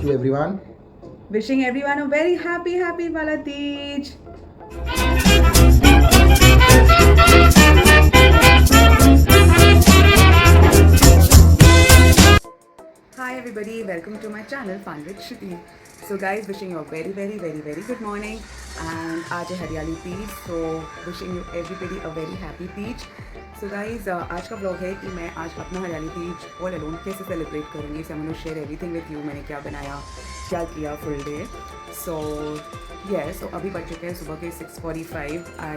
to everyone. Wishing everyone a very happy Balatij. Hi everybody, welcome to my channel Fun with Shruti. So guys, wishing you a very good morning and आज है हरियाली Teej, so wishing you everybody a very happy Teej. So guys, आज का vlog है कि मैं आज अपना हरियाली तीज all alone कैसे सेलिब्रेट करूँगी. So I'm going to share everything with you. मैंने क्या बनाया, क्या किया फुल डे. So so अभी बज चुके हैं सुबह के 6:45. I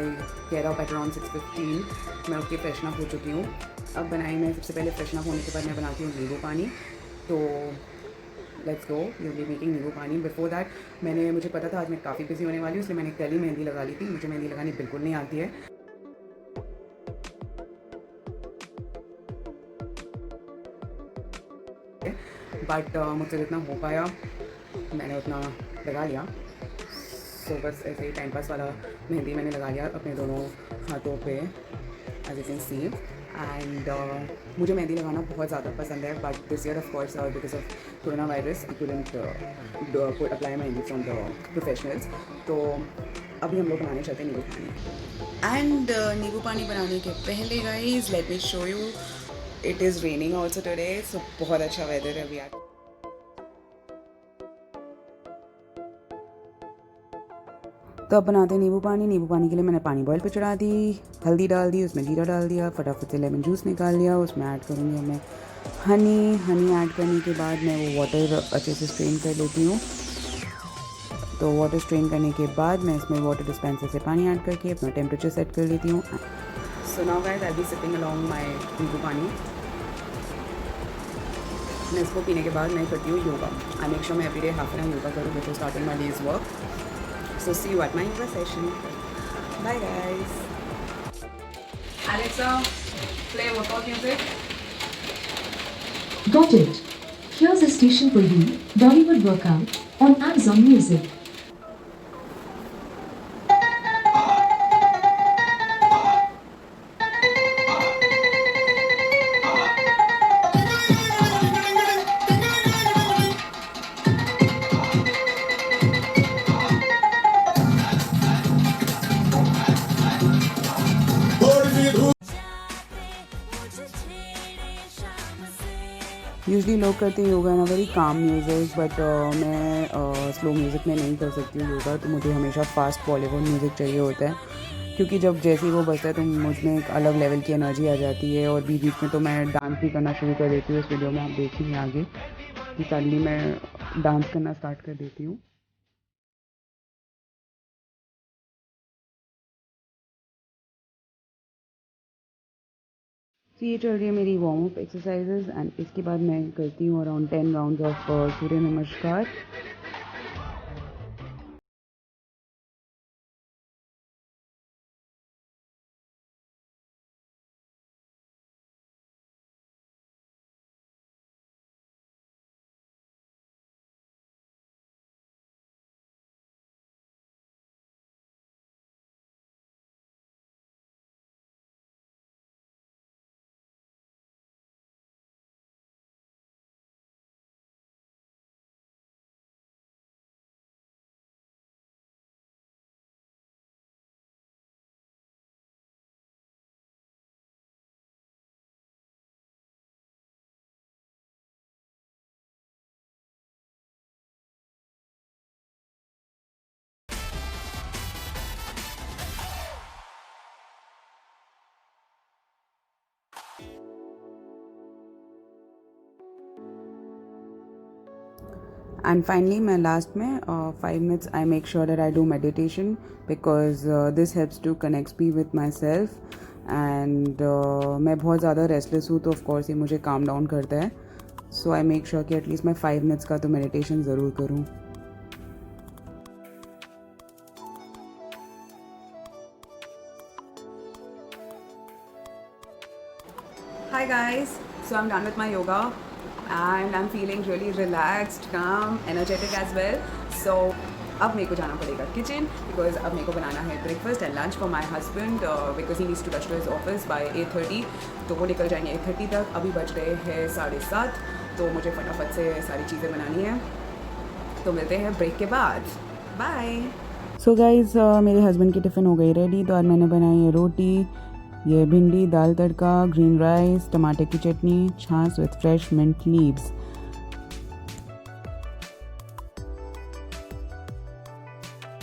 get up at around 6:15. मैं उठ के फ्रेशन अप हो चुकी हूँ. अब बनाई मैं सबसे पहले फ्रेशन अप होने के बाद मैं बनाती हूँ नींबू पानी. तो let's go, you be making नींबू पानी. बिफोर दैट मुझे पता था आज मैं काफ़ी बिजी होने वाली हूँ, इसलिए मैंने कल ही मेहंदी लगा ली थी. मुझे मेहंदी लगानी बिल्कुल नहीं आती है. बट मुझसे जितना हो पाया मैंने उतना लगा लिया. सो बस ऐसे ही टाइम पास वाला मेहंदी मैंने लगा लिया अपने दोनों हाथों पे, as you can see. And मुझे मेहंदी लगाना बहुत ज़्यादा पसंद है, but this year of course because of corona virus I couldn't apply mehndi from the professionals. तो अभी हम लोग बनाने चलते हैं नींबू पानी. एंड नींबू पानी बनाने के पहले guys let me show you, it is raining also today. So बहुत अच्छा वेदर है अभी आज. तो अब बनाते हैं नींबू पानी. नींबू पानी के लिए मैंने पानी बॉईल पे चढ़ा दी, हल्दी डाल दी, उसमें जीरा डाल दिया, फटाफट से लेमन जूस निकाल लिया. उसमें ऐड करूँगी मैं हनी ऐड करने के बाद मैं वो वाटर अच्छे से स्ट्रेन कर लेती हूँ. तो वाटर स्ट्रेन करने के बाद मैं इसमें वाटर डिस्पेंसर से पानी ऐड करके अपना टेम्परेचर सेट कर लेती हूँ. So now guys I be sitting along my नींबू पानी. मैं इसको पीने के बाद मैं करती हूँ योगा. आई मेक श्योर मैं every day half an hour yoga करूँ before starting my day's work. So see you at my yoga session. Bye guys. Alexa, play workout music. Got it. Here's a station for you, Bollywood Workout on Amazon Music. Usually लोग करते हैं योगा ना very calm music, but मैं slow music में नहीं कर सकती हूँ योगा. तो मुझे हमेशा फास्ट बॉलीवुड म्यूज़िक चाहिए होता है, क्योंकि जब जैसे ही वो बजता है तो मुझ में एक अलग लेवल की एनर्जी आ जाती है. और बीच बीच में तो मैं डांस भी करना शुरू कर देती हूँ. इस वीडियो में आप देखेंगे आगे कि सडनली मैं डांस करना स्टार्ट कर देती हूँ. तो ये चल रही है मेरी वार्म अप एक्सरसाइजेज. एंड इसके बाद मैं करती हूँ अराउंड 10 राउंड ऑफ सूर्य नमस्कार. And finally मैं लास्ट में 5 minutes I make sure that I do meditation, because this helps to connect me with myself. and मैं बहुत ज़्यादा रेस्टलेस हूँ तो ऑफ कोर्स ये मुझे काम डाउन करता है. सो आई मेक श्योर कि एटलीस्ट मैं 5 minutes का तो मेडिटेशन ज़रूर करूँ. Hi guys, so I'm done with my yoga and I'm feeling really relaxed, calm, energetic as well. So अब मेरे को जाना पड़ेगा किचन, बिकॉज अब मेरे को बनाना है breakfast and lunch for my husband, because he needs to rush to his office by 8:30. तो वो निकल जाएंगे 8:30 तक. अभी बज रहे हैं 7:30, तो मुझे फटाफट से सारी चीज़ें बनानी है. तो मिलते हैं ब्रेक के बाद, बाय। सो गाइज़ मेरे हस्बैंड की टिफ़िन हो गई रेडी। तो आज मैंने बनाई है रोटी, ये भिंडी दाल तड़का, ग्रीन राइस, टमाटर की चटनी, छाछ विथ फ्रेश मिंट लीव्स।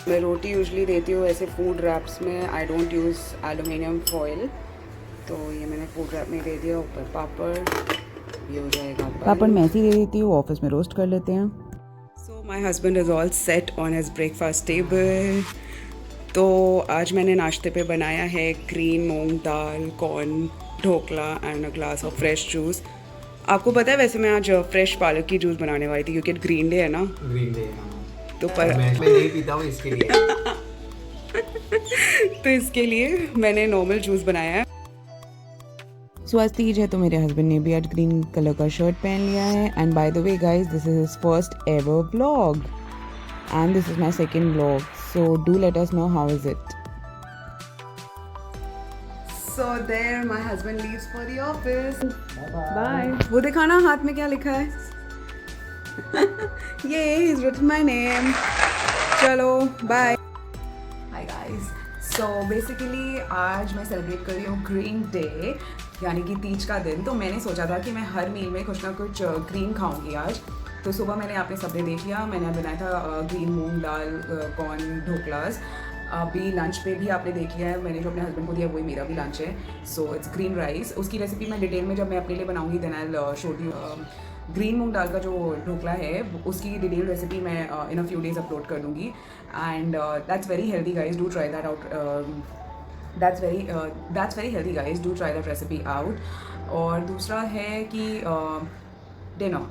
मैं रोटी यूजली देती हूँ ऐसे फूड रैप्स में, I don't use aluminium foil. तो ये मैंने फूड रैप में दे दिया, ऊपर पापड़, ये हो जाएगा पापड़ मैं ऐसे ही दे देती हूँ, ऑफिस में रोस्ट कर लेते हैं। So my husband is all set on his breakfast table. तो आज मैंने नाश्ते पे बनाया है green moong dal, corn, dhokla and a glass of fresh juice. आपको पता है वैसे मैं आज फ्रेश पालक की जूस बनाने वाली थी क्योंकि ग्रीन डे है ना। ग्रीन डे तो पर मैं नहीं पीता हूँ इसके लिए। तो इसके लिए मैंने नॉर्मल जूस बनाया है। सो आज तीज है तो मेरे हस्बैंड ने भी आज ग्रीन कलर का शर्ट पहन लिया है। And by the way guys, this is his first ever vlog and this is my second vlog, so do let us know how is it. So there my husband leaves for the office, bye. वो दिखाना हाथ में क्या लिखा है। ये is written my name. चलो bye. Hi guys, so basically आज मैं सेलिब्रेट कर रही हूँ ग्रीन डे, यानी कि तीज का दिन। तो मैंने सोचा था कि मैं हर मील में कुछ ना कुछ ग्रीन खाऊंगी आज। तो सुबह मैंने आपने सबने देख लिया, मैंने बनाया था ग्रीन मूंग दाल, कॉर्न, ढोकलास। अभी लंच पे भी आपने देख लिया है, मैंने जो अपने हस्बैंड को दिया वही मेरा भी लंच है। So it's green rice. उसकी रेसिपी मैं डिटेल में जब मैं अपने लिए बनाऊंगी then I show you. Green मूंग दाल का जो ढोकला है उसकी डिटेल रेसिपी मैं in a few days upload कर दूँगी। And that's very healthy guys, do try that out. that's very healthy guys, do try that recipe out। और दूसरा है कि डिनर।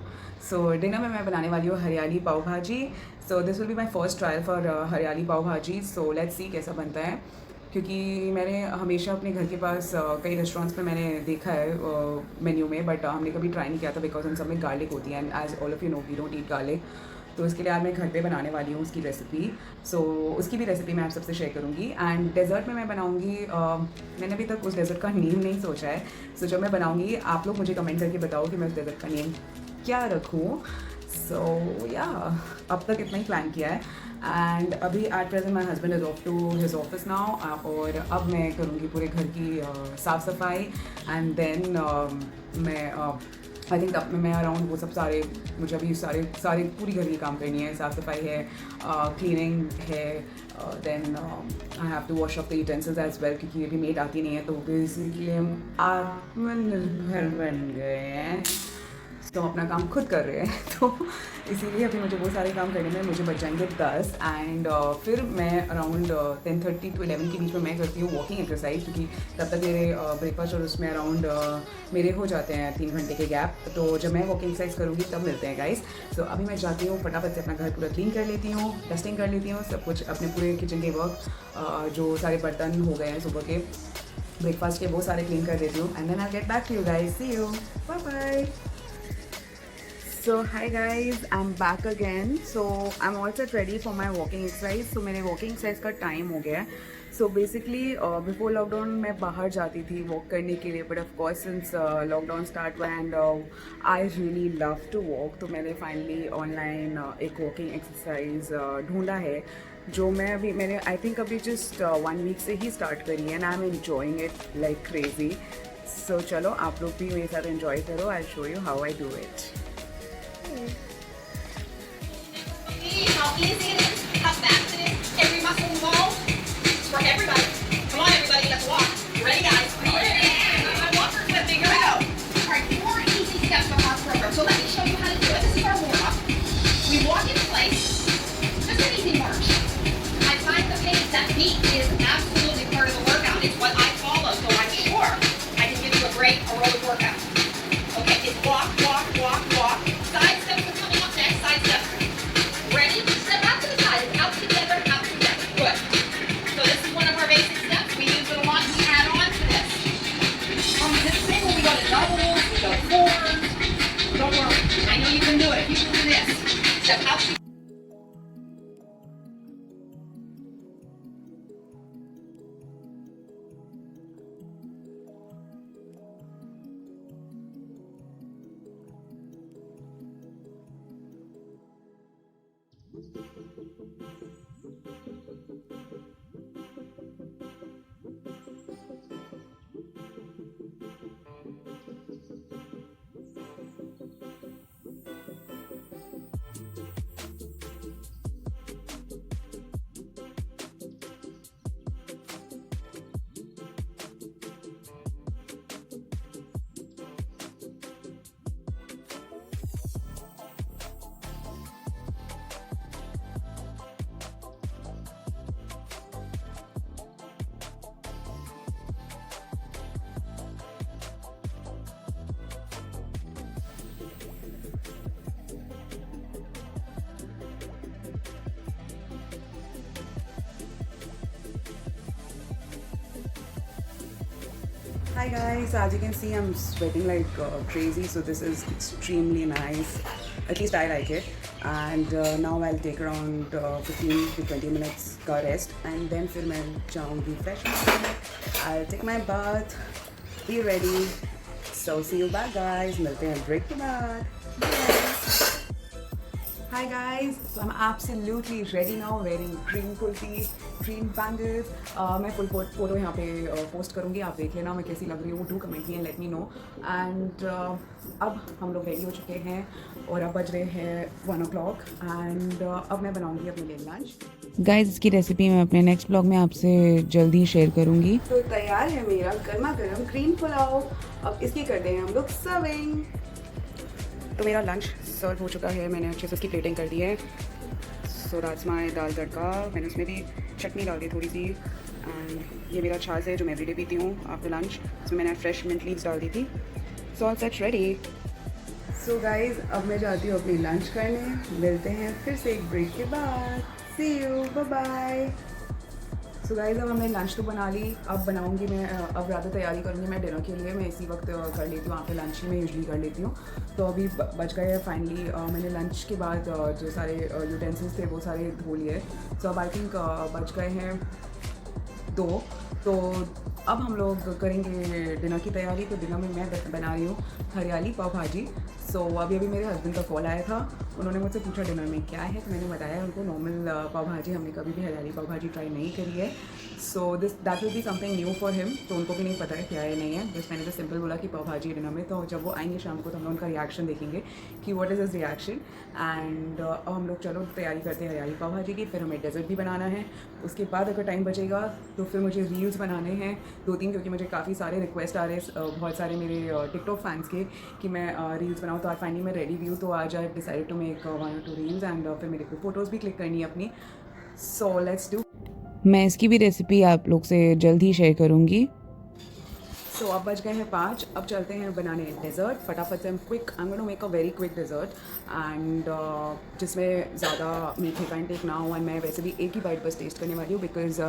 सो डिनर में मैं बनाने वाली हूँ हरियाली पाव भाजी। So this will be my first trial for हरियाली पाव भाजी। सो लेट्स सी कैसा बनता है, क्योंकि मैंने हमेशा अपने घर के पास कई रेस्टोरेंट्स में मैंने देखा है मेन्यू में, बट हमने कभी ट्राई नहीं किया था बिकॉज उन सब में गार्लिक होती है and as all of you know we don't eat garlic. तो इसके लिए आज मैं घर पे बनाने वाली हूँ उसकी रेसिपी। सो उसकी भी रेसिपी मैं आप सबसे शेयर करूँगी। एंड डेज़र्ट में मैं बनाऊँगी, मैंने अभी तक उस डेज़र्ट का नेम नहीं सोचा है। सो जब मैं बनाऊँगी आप लोग मुझे कमेंट करके बताओ कि मैं उस डेज़र्ट का नेम क्या रखूँ। सो या अब तक इतना ही प्लान किया है। एंड अभी at present my husband is off to his office now, और अब मैं करूँगी पूरे घर की साफ़ सफाई। एंड देन मैं आई थिंक तब मैं अराउंड वो सब सारे, मुझे अभी सारे पूरी घर की काम करनी है। साफ़ सफाई है, क्लीनिंग है, then I have to wash up the utensils as well, क्योंकि अभी मेड आती नहीं है। तो बेसिकली हम आत्मनिर्भर बन गए हैं, तो हम अपना काम खुद कर रहे हैं। तो इसीलिए अभी मुझे वो सारे काम करने में मुझे बच जाएंगे 10। एंड फिर मैं अराउंड 10:30 to 11 के बीच में मैं करती हूँ वॉकिंग एक्सरसाइज, क्योंकि तब तक मेरे ब्रेकफास्ट और उसमें अराउंड मेरे हो जाते हैं 3 घंटे के गैप। तो जब मैं वॉकिंग एक्सरसाइज करूँगी तब मिलते हैं गाइस। सो अभी मैं जाती हूँ, फटाफट से अपना घर पूरा क्लीन कर लेती हूँ, डस्टिंग कर लेती हूँ, सब कुछ अपने पूरे किचन के वर्क, जो सारे बर्तन हो गए हैं सुबह के ब्रेकफास्ट के, वो सारे क्लीन कर देती हूँ। And then I get back to you guys, see you, bye bye. So hi guys, I'm back again. So I'm all set ready for my walking exercise. So मेरे walking exercise का time हो गया है। So basically before lockdown मैं बाहर जाती थी walk करने के लिए, but of course since lockdown start हुआ and I really love to walk, तो मैंने finally online एक walking exercise ढूंढा है, जो मैं अभी मैंने I think अभी just 1 week से ही start करी है and I'm enjoying it like crazy. So चलो आप लोग भी मेरे साथ enjoy करो, I'll show you how I do it. How easy it is, how fast it is, every muscle involved. It's for everybody. Come on, everybody, let's walk. Ready, guys? My walker's with me. Here we go. All right, 4 easy steps of our program. So let me show you how to do it. This is our warm-up. We walk in place. Just an easy march. I find the pace. That beat is absolutely part of the workout. It's what I follow, so I'm sure I can give you a great aerobic workout. Okay, it's walk, walk, walk, walk. Side steps are coming up next. Side steps. Ready? Step out to the side. Out together, out together. Good. So this is one of our basic steps. We use it a lot. We add on to this. This thing when we go to doubles, we go forwards. Don't worry. I know you can do it. You can do this. Step out. Hi guys, as you can see I'm sweating like crazy, so this is extremely nice. At least I like it. And now I'll take around 15 to 20 minutes का rest and then फिर मैं जाऊँगी fresh होने. I'll take my bath, be ready. So see you back guys. मिलते हैं break के बाद. Hi guys, so I'm absolutely ready now, wearing green kurti, green bangles. मैं full photo यहाँ पे post करूँगी, आप देख लेना मैं कैसी लग रही हूँ. Do comment me and let me know. And अब हम लोग ready हो चुके हैं और अब बज रहे हैं 1 o'clock and अब मैं बनाऊँगी अपने लिए लंच. गाइस इसकी रेसिपी मैं अपने नेक्स्ट ब्लॉग में आपसे जल्दी शेयर करूँगी. तो तैयार है मेरा गर्मा गर्म ग्रीन पुलाव. अब इसकी करते हैं हम लोग सर्विंग. तो मेरा लंच सर्व हो चुका है, मैंने अच्छे से उसकी प्लेटिंग कर दी है. सो राजमा दाल तड़का, मैंने उसमें भी चटनी डाल दी थोड़ी सी. एंड ये मेरा छाछ है जो मैं एवरीडे पीती हूँ आफ्टर लंच. इसमें मैंने फ्रेश मिंट लीव्स डाल दी थी. So all set ready. सो गाइज अब मैं जाती हूँ अपनी लंच करने. मिलते हैं फिर से एक ब्रेक के बाद. See you, bye bye. So guys अब हमने लंच तो बना ली. अब बनाऊंगी मैं, अब ज़्यादा तैयारी करूँगी मैं डिनर के लिए. मैं इसी वक्त कर लेती हूँ, आफ्टर लंच ही मैं यूजुअली कर लेती हूँ. तो अभी बच गए हैं फाइनली. मैंने लंच के बाद जो सारे यूटेंसिल्स थे वो सारे धो लिए. सो अब आई थिंक बच गए हैं 2. तो अब हम लोग करेंगे डिनर की तैयारी. तो डिनर में मैं बना रही हूँ हरियाली पाव भाजी. सो अभी मेरे हस्बैंड का कॉल आया था. उन्होंने मुझसे पूछा डिनर में क्या है, तो मैंने बताया उनको नॉर्मल पाव भाजी. हमने कभी भी हरियाली पाव भाजी ट्राई नहीं करी है. So that will be something new for him. तो उनको भी नहीं पता है क्या है नहीं है. बस मैंने तो सिंपल बोला कि पाव भाजी डिनर में. तो जब वो आएंगे शाम को तो हम लोग उनका रिएक्शन देखेंगे कि what is his reaction. And अब हम लोग चलो तैयारी करते हैं हरियाली पाव भाजी की. फिर हमें डेजर्ट भी बनाना है. उसके बाद अगर टाइम बचेगा तो फिर मुझे रील्स बनाने हैं 2-3, क्योंकि मुझे काफ़ी सारे रिक्वेस्ट आ रहे हैं बहुत सारे मेरे टिकटॉक फैंस के कि मैं रील्स बनाऊँ. तो आज फाइनली मैं रेडी भी हूँ. तो आज I decided to make 1 or 2 reels and फिर मेरे को फ़ोटोज़ भी क्लिक करनी है अपनी. So let's do. मैं इसकी भी रेसिपी आप लोग से जल्द ही शेयर करूँगी. सो अब बज गए हैं 5. अब चलते हैं बनाने डेजर्ट फटाफट से. Quick, I am gonna make a very quick dessert and जिसमें ज़्यादा मीठे का इंटेक ना हो. एंड मैं वैसे भी एक ही बाइट बस टेस्ट करने वाली हूँ because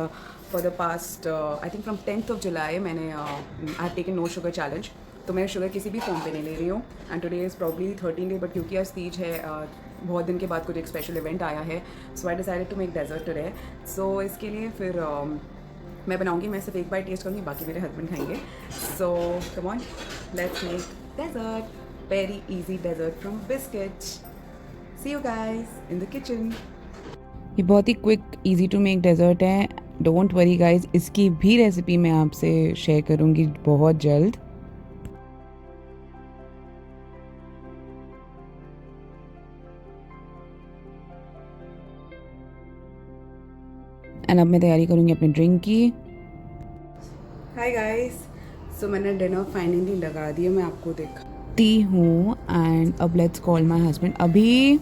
for the past I think from 10th of July मैंने I have taken no sugar challenge. तो मैं शुगर किसी भी फॉर्म पे नहीं ले रही हूँ. And today is probably 13th day, but क्योंकि आज तीज है, बहुत दिन के बाद कुछ एक स्पेशल इवेंट आया है. So I decided to make dessert today. So इसके लिए फिर मैं बनाऊंगी. मैं सिर्फ एक बार टेस्ट करूँगी, बाकी मेरे हस्बैंड खाएंगे. So come on, let's make dessert. Very easy dessert from biscuits. See you guys in the kitchen. ये बहुत ही quick easy to make dessert है. डोंट वरी गाइज, इसकी भी रेसिपी मैं आपसे शेयर करूँगी बहुत जल्द. एंड अब मैं तैयारी करूँगी अपने ड्रिंक की. हाय गाइस. सो मैंने डिनर फाइनली लगा दिया, मैं आपको दिखाती हूँ. एंड अब लेट्स कॉल माई हस्बैंड. अभी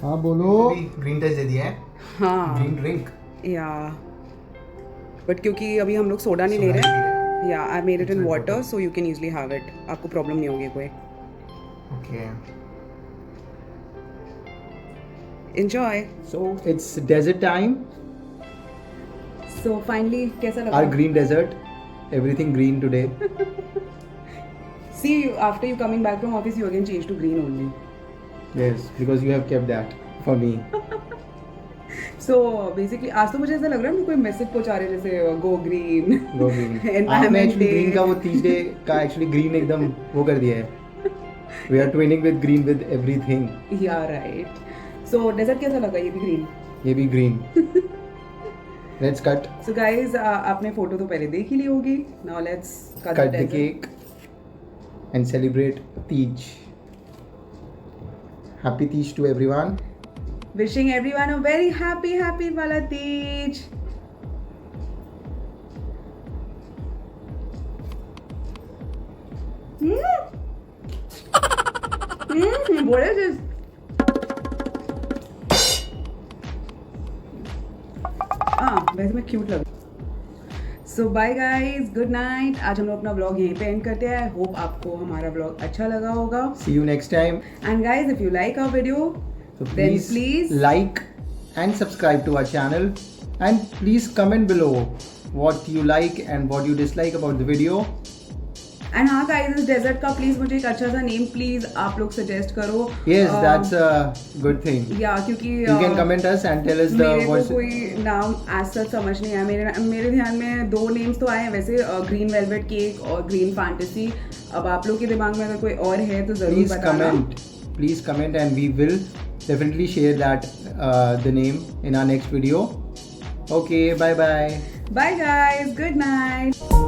हाँ बोलो. ग्रीन टी दे दिया है. हाँ ग्रीन ड्रिंक. या बट क्योंकि अभी हम लोग सोडा नहीं ले रहे. या I made it in water so you can easily have it. आपको प्रॉब्लम नहीं होगी कोई. Okay. Enjoy. So it's desert time. So finally कैसा Our लगा? green desert. Everything green today. See after you coming back from office you again change to green only. Yes, because you have kept that for me. So basically आज तो मुझे ऐसा लग रहा है कि कोई मैसेज पहुंचा रहे जैसे go green. Go green. Environment आपने actually day. green का वो Tuesday का actually green एकदम वो कर दिया है. We are twinning with green with everything. या राइट. सो डेजर्ट कैसा लगा? ये भी ग्रीन. ये भी green. Let's cut so guys आपने फोटो तो पहले देख ही ली होगी. Now let's cut the cake and celebrate Tej. Happy Tej to everyone. Wishing everyone a very happy Wala Tej. What is this? वैसे मैं क्यूट लग. सो बाय गाइज, गुड नाइट. आज हम लोग अपना ब्लॉग यहीं पे एंड करते हैं. आई होप आपको हमारा ब्लॉग अच्छा लगा होगा. See you next time. And guys if you like our video So then please, please like and subscribe to our channel, and please comment below what you like and what you dislike about the video. And हाँ guys इस desert का please मुझे एक अच्छा सा name please आप लोग suggest करो. Yes, that's a good thing. या क्योंकि You can comment us and tell us the मेरे को voice. कोई नाम एज सच समझ नहीं आया. मेरे ध्यान में 2 नेम्स तो आए हैं वैसे, ग्रीन वेलवेट केक और ग्रीन फैंटेसी. अब आप लोग के दिमाग में अगर कोई और है तो जरूर Please बताना. comment. Please comment, and we will definitely share that the name in our next video. Okay, bye bye. Bye guys, good night.